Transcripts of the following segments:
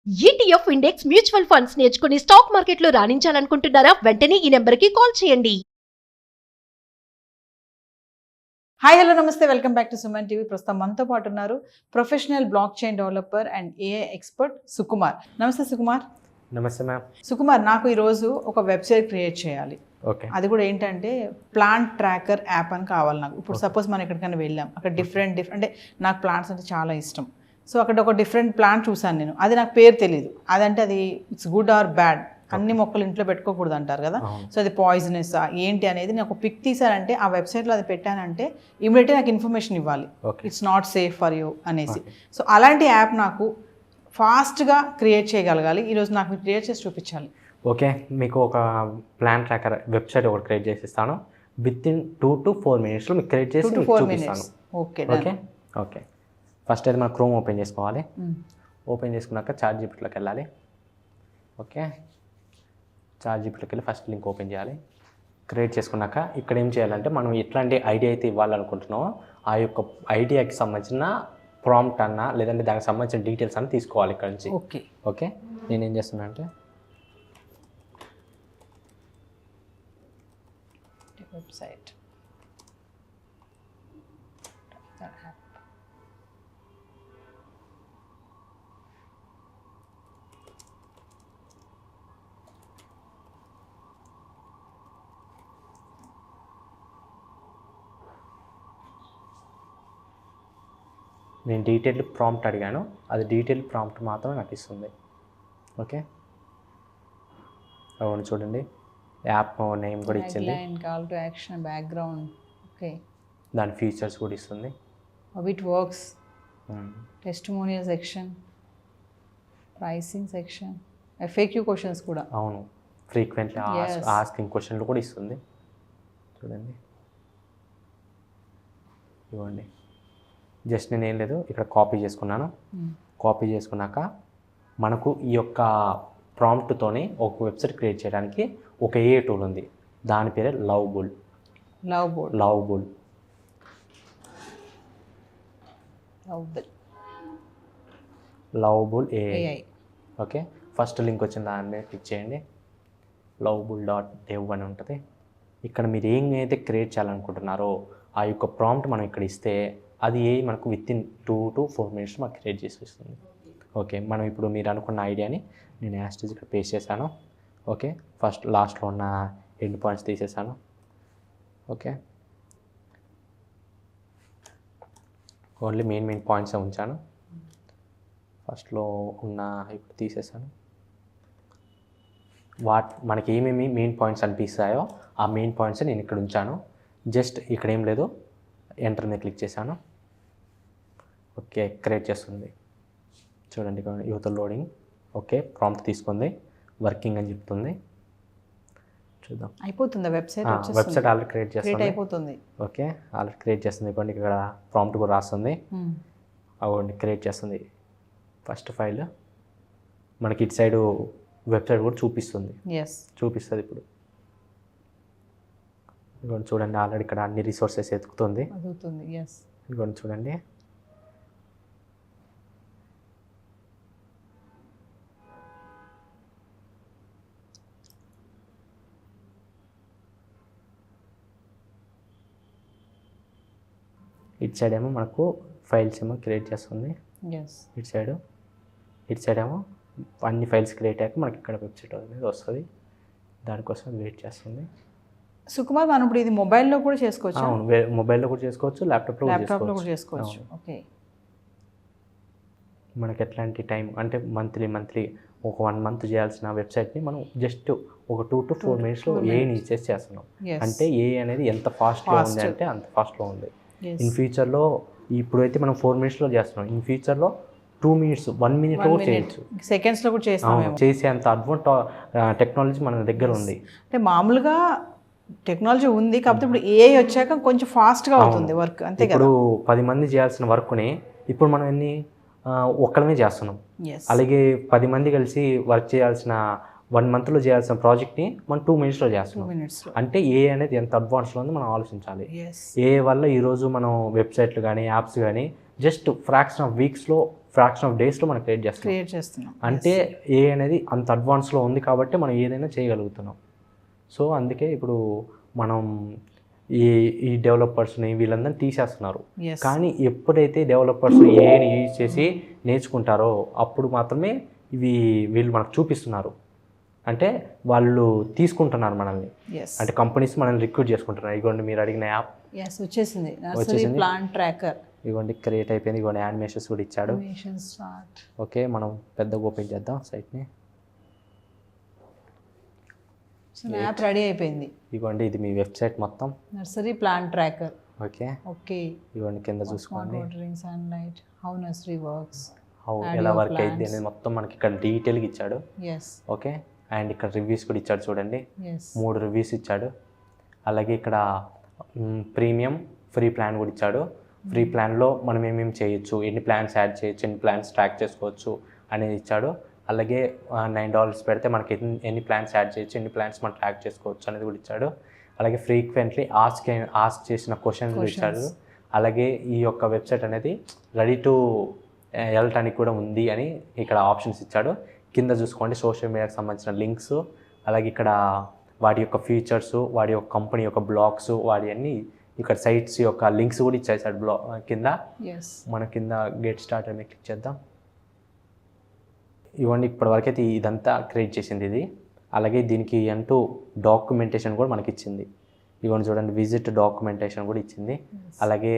ETF index mutual funds నేర్చుకుని stock మార్కెట్లో రాణించాలనుకుంటున్నారా? వెంటనే ఈ నెంబర్కి కాల్ చేయండి. హాయ్ హలో నమస్తే, welcome back to Suman TV. ప్రస్తుతం మనతో పాటు ఉన్నారు professional block chain developer and AI expert Sukumar. నమస్తే సుకుమార్. నమస్తే మ్యామ్. సుకుమార్, నాకు ఈరోజు ఒక వెబ్సైట్ క్రియేట్ చేయాలి. ఓకే. అది కూడా ఏంటంటే ప్లాంట్ ట్రాకర్ యాప్ అని కావాలి నాకు. ఇప్పుడు సపోజ్ మనం ఎక్కడికైనా వెళ్ళాం, అక్కడ డిఫరెంట్ అంటే నాకు ప్లాంట్స్ అంటే చాలా ఇష్టం. సో అక్కడ ఒక డిఫరెంట్ ప్లాంట్ చూసాను నేను, అది నాకు పేరు తెలియదు. అదంటే అది ఇట్స్ గుడ్ ఆర్ బ్యాడ్, అన్ని మొక్కలు ఇంట్లో పెట్టుకోకూడదు అంటారు కదా. సో అది పాయిజనస్ ఏంటి అనేది నేను ఒక పిక్ తీసానంటే ఆ వెబ్సైట్లో అది పెట్టానంటే ఇమీడియట్గా నాకు ఇన్ఫర్మేషన్ ఇవ్వాలి, it's not safe for you అనేసి. సో అలాంటి యాప్ నాకు ఫాస్ట్గా క్రియేట్ చేయగలగాలి. ఈరోజు నాకు మీరు క్రియేట్ చేసి చూపించాలి. ఓకే, మీకు ఒక ప్లాన్ ట్రాకర్ వెబ్సైట్ ఒకటి క్రియేట్ చేసి ఇస్తాను. విత్ ఇన్ 2 to 4 minutes మీకు క్రియేట్ చేసి చూపిస్తాను. Okay okay okay. ఫస్ట్ అయితే మనం క్రోమ్ ఓపెన్ చేసుకోవాలి. ఓపెన్ చేసుకున్నాక చాట్ జీపీటీలోకి వెళ్ళాలి. ఓకే, చాట్ జీపీటీలోకి వెళ్ళి ఫస్ట్ లింక్ ఓపెన్ చేయాలి. క్రియేట్ చేసుకున్నాక ఇక్కడ ఏం చేయాలంటే మనం ఎట్లాంటి ఐడియా అయితే ఇవ్వాలనుకుంటున్నామో ఆ యొక్క ఐడియాకి సంబంధించిన ప్రాంప్ట్ అన్నా లేదంటే దానికి సంబంధించిన డీటెయిల్స్ అన్న తీసుకోవాలి ఇక్కడ నుంచి. ఓకే ఓకే, నేనేం చేస్తున్నా అంటే వెబ్సైట్ నేను డీటెయిల్ ప్రాంప్ట్ అడిగాను, అది డీటెయిల్ ప్రాంప్ట్ మాత్రం నాకు ఇస్తుంది. ఓకే, అవును చూడండి, యాప్ నేమ్ కూడా ఇచ్చింది, call to action, background. Okay, దాని ఫీచర్స్ కూడా ఇస్తుంది. It works, testimonial section, pricing section, FAQ questions కూడా. అవును, ఫ్రీక్వెంట్లీ ఆస్కింగ్ క్వశ్చన్లు కూడా ఇస్తుంది. చూడండి, ఇవ్వండి. జస్ట్ నేను ఏం లేదు ఇక్కడ కాపీ చేసుకున్నాను. కాపీ చేసుకున్నాక మనకు ఈ యొక్క ప్రాంప్ట్తోనే ఒక వెబ్సైట్ క్రియేట్ చేయడానికి ఒక ఏఐ టూల్ ఉంది, దాని పేరే లవ్బుల్. ఏఐ. ఓకే, ఫస్ట్ లింక్ వచ్చిన దాని మీద క్లిక్ చేయండి. lovbull.dev అని ఉంటుంది. ఇక్కడ మీరు ఏమైతే క్రియేట్ చేయాలనుకుంటున్నారో ఆ యొక్క ప్రాంప్ట్ మనం ఇక్కడ ఇస్తే అది మనకు విత్ ఇన్ 2 to 4 minutes మాకు క్రియేట్ చేసి ఇస్తుంది. ఓకే, మనం ఇప్పుడు మీరు అనుకున్న ఐడియాని నేను యాస్టేజ్ ఇక్కడ పేస్ట్ చేశాను. ఓకే, ఫస్ట్ లాస్ట్లో ఉన్న ఎండ్ పాయింట్స్ తీసేసాను. ఓకే, ఓన్లీ మెయిన్ పాయింట్స్ ఉంచాను. ఫస్ట్లో ఉన్న ఇప్పుడు తీసేసాను. మనకి ఏమేమి మెయిన్ పాయింట్స్ అనిపిస్తాయో ఆ మెయిన్ పాయింట్స్ నేను ఇక్కడ ఉంచాను. జస్ట్ ఇక్కడ ఏం లేదు, ఎంటర్ మీద క్లిక్ చేశాను. ఓకే, క్రియేట్ చేస్తుంది. చూడండి యువత లోడింగ్. ఓకే, ప్రాంప్ట్ తీసుకుంది, వర్కింగ్ అని చెప్తుంది. చూద్దాం, అయిపోతుంది వెబ్సైట్ ఆల్రెడీ క్రియేట్ చేస్తుంది. అయిపోతుంది. ఓకే, ఆల్రెడీ క్రియేట్ చేస్తుంది. ఇవ్వండి, ఇక్కడ ప్రాంప్ట్ కూడా రాస్తుంది. అవ్వండి, క్రియేట్ చేస్తుంది. ఫస్ట్ ఫైల్ మనకి ఇటు సైడు వెబ్సైట్ కూడా చూపిస్తుంది. చూపిస్తుంది ఇప్పుడు. ఇదిగోండి చూడండి, ఆల్రెడీ ఇక్కడ అన్ని రిసోర్సెస్ ఎతుకుతుంది. ఇదిగోండి చూడండి, ఇటు సైడ్ ఏమో మనకు ఫైల్స్ ఏమో క్రియేట్ చేస్తుంది. ఇటు సైడ్ ఏమో అన్ని ఫైల్స్ క్రియేట్ అయ్యాక మనకి ఇక్కడ వెబ్సైట్ అనేది వస్తుంది. దానికోసం వెయిట్ చేస్తుంది. సుకుమార్, మనం ఇప్పుడు ఇది మొబైల్లో కూడా చేసుకోవచ్చు. అవును, మొబైల్లో కూడా చేసుకోవచ్చు, ల్యాప్టాప్లో కూడా చేసుకోవచ్చు. ఓకే, మనకి ఎట్లాంటి టైం అంటే మంత్లీ ఒక 1 month చేయాల్సిన వెబ్సైట్ని మనం జస్ట్ ఒక 2 to 4 minutesలో ఏని ఇచ్చేసి చేస్తున్నాం. అంటే ఏ అనేది ఎంత ఫాస్ట్లో ఉంది అంటే అంత ఫాస్ట్లో ఉంది. ఇన్ ఫ్యూచర్లో ఇప్పుడైతే మనం 4 minutesలో చేస్తున్నాం, ఇన్ ఫ్యూచర్లో 2 minutes 1 minute కూడా చేయొచ్చు, సెకండ్స్లో కూడా చేసేంత అడ్వాన్స్ టెక్నాలజీ మన దగ్గర ఉంది. అంటే మామూలుగా టెక్నాలజీ ఉంది కాబట్టి ఇప్పుడు ఏఐ వచ్చాక కొంచెం ఫాస్ట్గా అవుతుంది వర్క్, అంతే కదా. ఇప్పుడు 10 మంది చేయాల్సిన వర్క్ని ఇప్పుడు మనం ఒక్కడమే చేస్తున్నాం. అలాగే 10 మంది కలిసి వర్క్ చేయాల్సిన 1 monthలో చేయాల్సిన ప్రాజెక్ట్ని మనం 2 minutesలో చేస్తున్నాం. అంటే ఏ అనేది ఎంత అడ్వాన్స్లో ఉందో మనం ఆలోచించాలి. ఏ వల్ల ఈరోజు మనం వెబ్సైట్లు కానీ యాప్స్ కానీ జస్ట్ ఫ్రాక్షన్ ఆఫ్ వీక్స్లో ఫ్రాక్షన్ ఆఫ్ డేస్లో మనం క్రియేట్ చేస్తాం. క్రియేట్ చేస్తున్నాం. అంటే ఏ అనేది అంత అడ్వాన్స్లో ఉంది కాబట్టి మనం ఏదైనా చేయగలుగుతున్నాం. సో అందుకే ఇప్పుడు మనం ఈ డెవలపర్స్ని వీళ్ళందరినీ తీసేస్తున్నారు. Yes. కానీ ఎప్పుడైతే డెవలపర్స్ ఏని యూజ్ చేసి నేర్చుకుంటారో అప్పుడు మాత్రమే వీళ్ళు మనకు చూపిస్తున్నారు. అంటే వాళ్ళు తీసుకుంటున్నారు మనల్ని. ఎస్ అంటే కంపెనీస్ మనల్ని రిక్రూట్ చేసుకుంటున్నారు. ఇదిగోండి మీరు అడిగిన యాప్ ఎస్ వచ్చేసింది, నర్సరీ ప్లాంట్ ట్రాకర్. ఇదిగోండి క్రియేట్ అయిపోయింది. ఇదిగోండి యానిమేషన్స్ కూడా ఇచ్చాడు. స్టార్ట్. ఓకే మనం పెద్దగా ఓపెన్ చేద్దాం సైట్ని. సో యాప్ రెడీ అయిపోయింది. ఇదిగోండి ఇది మీ వెబ్సైట్ మొత్తం. Nursery plant tracker. Okay okay. ఇదిగోండి కింద చూసుకోండి watering, sunlight, how nursery works, how ఎలా వర్క్ అయింది అనేది మొత్తం మనకి ఇక్కడ డీటెయిల్గా ఇచ్చాడు. ఎస్ ఓకే అండ్ ఇక్కడ రివ్యూస్ కూడా ఇచ్చాడు చూడండి. ఎస్ 3 రివ్యూస్ ఇచ్చాడు. అలాగే ఇక్కడ ప్రీమియం ఫ్రీ ప్లాన్ కూడా ఇచ్చాడు. ఫ్రీ ప్లాన్లో మనం ఏమేమి చేయొచ్చు, ఎన్ని ప్లాన్స్ యాడ్ చేయొచ్చు, ఎన్ని ప్లాన్స్ ట్రాక్ చేసుకోవచ్చు అనేది ఇచ్చాడు. అలాగే $9 పెడితే మనకి ఎన్ని ప్లాన్స్ యాడ్ చేయొచ్చు, ఎన్ని ప్లాన్స్ మనం ట్రాక్ చేసుకోవచ్చు అనేది కూడా ఇచ్చాడు. అలాగే ఫ్రీక్వెంట్లీ ఆస్క్ చేసిన క్వశ్చన్స్ కూడా ఇచ్చాడు. అలాగే ఈ యొక్క వెబ్సైట్ అనేది రెడీ టు వెళ్ళటానికి కూడా ఉంది అని ఇక్కడ ఆప్షన్స్ ఇచ్చాడు. కింద చూసుకోండి సోషల్ మీడియాకి సంబంధించిన లింక్స్, అలాగే ఇక్కడ వాటి యొక్క ఫీచర్స్, వాడి యొక్క కంపెనీ యొక్క బ్లాగ్స్, వాటి అన్ని ఇక్కడ సైట్స్ యొక్క లింక్స్ కూడా ఇచ్చేసాడు కింద. మన కింద గెట్ స్టార్ట్ అని క్లిక్ చేద్దాం. ఇవన్నీ ఇప్పటివరకు అయితే ఇదంతా క్రియేట్ చేసింది ఇది. అలాగే దీనికి అంటూ డాక్యుమెంటేషన్ కూడా మనకి ఇచ్చింది. ఇవన్నీ చూడండి విజిట్ డాక్యుమెంటేషన్ కూడా ఇచ్చింది. అలాగే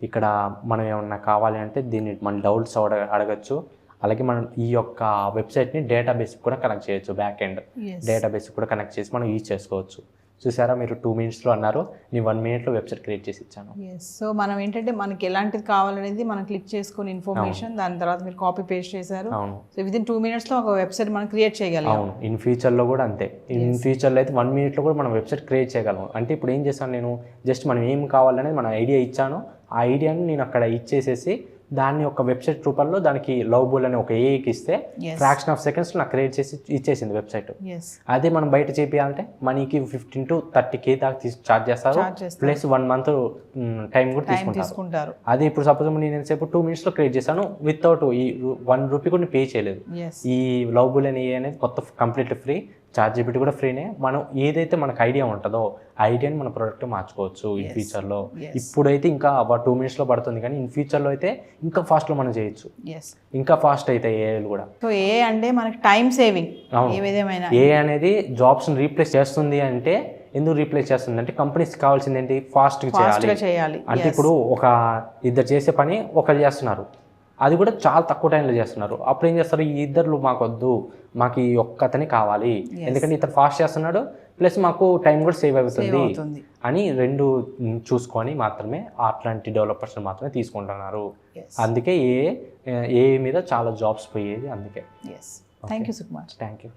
ఇక్కడ మనం ఏమన్నా కావాలి అంటే దీన్ని మన డౌట్స్ అడగచ్చు. అలాగే మనం ఈ యొక్క వెబ్సైట్ని డేటాబేస్ కూడా కనెక్ట్ చేయొచ్చు. బ్యాక్ ఎండ్ డేటాబేస్ కూడా కనెక్ట్ చేసి మనం యూజ్ చేసుకోవచ్చు. చూసారా మీరు 2 minutesలో అన్నారు, నేను 1 minute వెబ్సైట్ క్రియేట్ చేసి ఇచ్చాను. సో మనం ఏంటంటే మనకి ఎలాంటిది కావాలనేది మనం క్లిక్ చేసుకుని ఇన్ఫర్మేషన్, దాని తర్వాత మీరు కాపీ పేస్ట్ చేశారు. అవును. సో విదిన్ 2 minutesలో ఒక వెబ్సైట్ మనం క్రియేట్ చేయగలం. అవును. ఇన్ ఫ్యూచర్లో కూడా అంతే. ఇన్ ఫ్యూచర్లో అయితే 1 minuteలో కూడా మనం వెబ్సైట్ క్రియేట్ చేయగలం. అంటే ఇప్పుడు ఏం చేశాను నేను, జస్ట్ మనం ఏం కావాలనేది మన ఐడియా ఇచ్చాను. ఆ ఐడియాని నేను అక్కడ ఇచ్చేసేసి దాన్ని ఒక వెబ్సైట్ రూపంలో దానికి లవబుల్ అని ఒక ఏకి ఇస్తే ఫ్రాక్షన్ ఆఫ్ సెకండ్స్లో నాకు క్రియేట్ చేసి ఇచ్చేసింది వెబ్సైట్. అదే మనం బయట చేయాలంటే మనకి 15 to 30K దాకా ఛార్జ్ చేస్తారు. ప్లస్ 1 month టైం కూడా తీసుకుంటారు. అదే ఇప్పుడు సపోజ్ నేను ఎంతసేపు 2 minutesలో క్రియేట్ చేశాను, వితౌట్ ఈ ₹1 కూడా పే చేయలేదు. ఈ లవబుల్ అని అనేది కొత్త కంప్లీట్లీ ఫ్రీ. ChatGPT కూడా ఫ్రీనే. మనం ఏదైతే మనకు ఐడియా ఉంటుందో ఆ ఐడియాని మన ప్రోడక్ట్ మార్చుకోవచ్చు ఇన్ ఫ్యూచర్లో. ఇప్పుడైతే ఇంకా 2 minutesలో పడుతుంది, కానీ ఇన్ ఫ్యూచర్లో అయితే ఇంకా ఫాస్ట్లో మనం చేయొచ్చు. ఇంకా ఫాస్ట్ అయితే ఏఐలు కూడా. సో ఏ అంటే మనకి టైం సేవింగ్. ఏ అనేది జాబ్స్ని రీప్లేస్ చేస్తుంది. అంటే ఎందుకు రీప్లేస్ చేస్తుంది అంటే కంపెనీస్ కావాల్సింది ఏంటి, ఫాస్ట్గా చేయాలి. అంటే ఇప్పుడు ఒక ఇద్దరు చేసే పని ఒకరు చేస్తున్నారు, అది కూడా చాలా తక్కువ టైంలో చేస్తున్నారు. అప్పుడు ఏం చేస్తారు, ఈ ఇద్దరు మాకు వద్దు, మాకు ఈ ఒక్కతనే కావాలి, ఎందుకంటే ఇతను ఫాస్ట్ చేస్తున్నాడు ప్లస్ మాకు టైం కూడా సేవ్ అవుతుంది అని 2 చూసుకొని మాత్రమే అట్లాంటి డెవలపర్స్ మాత్రమే తీసుకుంటున్నారు. అందుకే ఏ మీద చాలా జాబ్స్ పోయేది అందుకే. Thank you so much. Thank you.